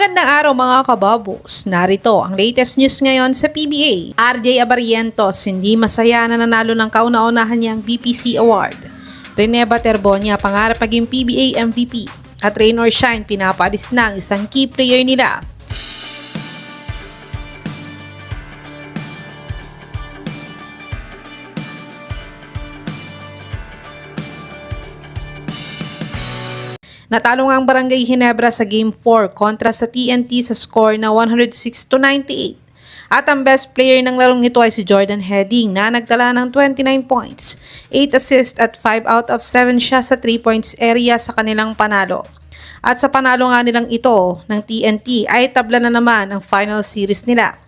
Magandang araw mga kababos. Narito ang latest news ngayon sa PBA. RJ Abarientos hindi masaya na nanalo ng kauna-unahan niyang BPC Award. Rene Baterbonia pangarap maging PBA MVP. At Rain or Shine pinapalis na ang isang key player nila. Natalo nga ang Barangay Ginebra sa Game 4 kontra sa TNT sa score na 106-98. At ang best player ng larong ito ay si Jordan Heading na nagtala ng 29 points, 8 assists at 5 out of 7 siya sa 3 points area sa kanilang panalo. At sa panalo nga nilang ito ng TNT ay tabla na naman ang final series nila.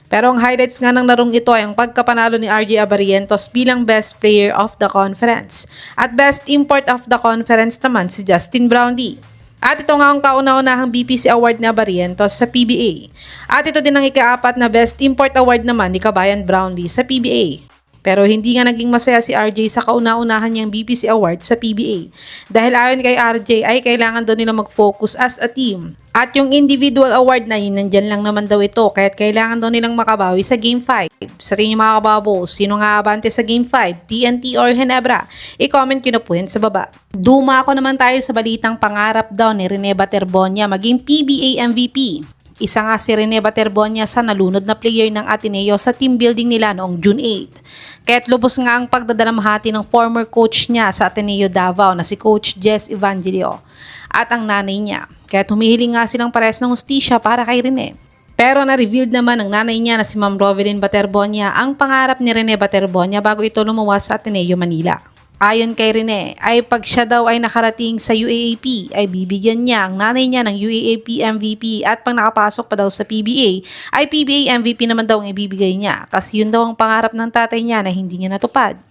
Pero ang highlights nga ng larong ito ay ang pagkapanalo ni RJ Abarientos bilang Best Player of the Conference. At Best Import of the Conference naman si Justin Brownlee. At ito nga ang kauna-unahang BPC Award ni Abarientos sa PBA. At ito din ang ika-apat na Best Import Award naman ni Kabayan Brownlee sa PBA. Pero hindi nga naging masaya si RJ sa kauna-unahan niyang BPC Award sa PBA. Dahil ayon kay RJ ay kailangan daw nila mag-focus as a team. At yung individual award na yun, nandyan lang naman daw ito kaya't kailangan daw nilang makabawi sa Game 5. Sa tingin mga kababos, sino nga abante sa Game 5, TNT or Ginebra? I-comment nyo na po yan sa baba. Dumako naman tayo sa balitang pangarap daw ni Rene Baterbonia maging PBA MVP. Isa nga si Rene Baterbonia sa nalunod na player ng Ateneo sa team building nila noong June 8. Kaya't lubos nga ang pagdadalamhati ng former coach niya sa Ateneo Davao na si Coach Jess Evangelio at ang nanay niya. Kaya't humihiling nga silang pares ng hustisya para kay Rene. Pero na-revealed naman ng nanay niya na si Ma'am Rovelyn Baterbonia ang pangarap ni Rene Baterbonia bago ito lumuwas sa Ateneo Manila. Ayon kay Rene, ay pag siya daw ay nakarating sa UAAP, ay bibigyan niya ang nanay niya ng UAAP MVP at pag nakapasok pa daw sa PBA, ay PBA MVP naman daw ang ibibigay niya kasi yun daw ang pangarap ng tatay niya na hindi niya natupad.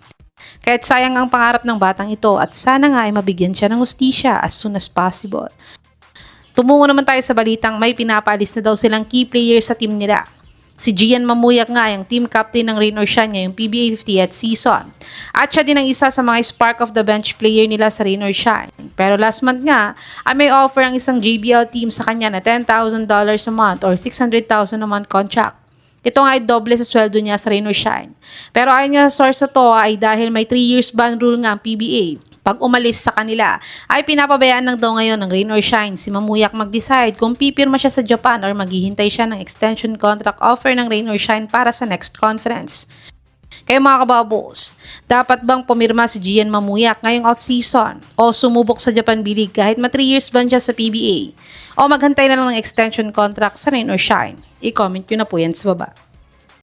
Kahit sayang ang pangarap ng batang ito at sana nga ay mabigyan siya ng hustisya as soon as possible. Tumungo naman tayo sa balitang may pinapalis na daw silang key players sa team nila. Si Gian Mamuyak nga yung team captain ng Rain or Shine ngayong PBA 50th season. At siya din ang isa sa mga spark of the bench player nila sa Rain or Shine. Pero last month nga, ay may offer ang isang JBL team sa kanya na $10,000 a month or 600,000 a month contract. Ito nga ay doble sa sweldo niya sa Rain or Shine. Pero ayon nga sa source na to ay dahil may 3 years ban rule nga ang PBA. Pag umalis sa kanila, ay pinapabayaan lang daw ngayon ng Rain or Shine si Mamuyak mag-decide kung pipirma siya sa Japan or maghihintay siya ng extension contract offer ng Rain or Shine para sa next conference. Kaya mga kababos, dapat bang pumirma si Gian Mamuyak ngayong off-season o sumubok sa Japan B-League kahit ma 3 years ban siya sa PBA o maghantay na lang ng extension contract sa Rain or Shine? I-comment nyo na po yan sa baba.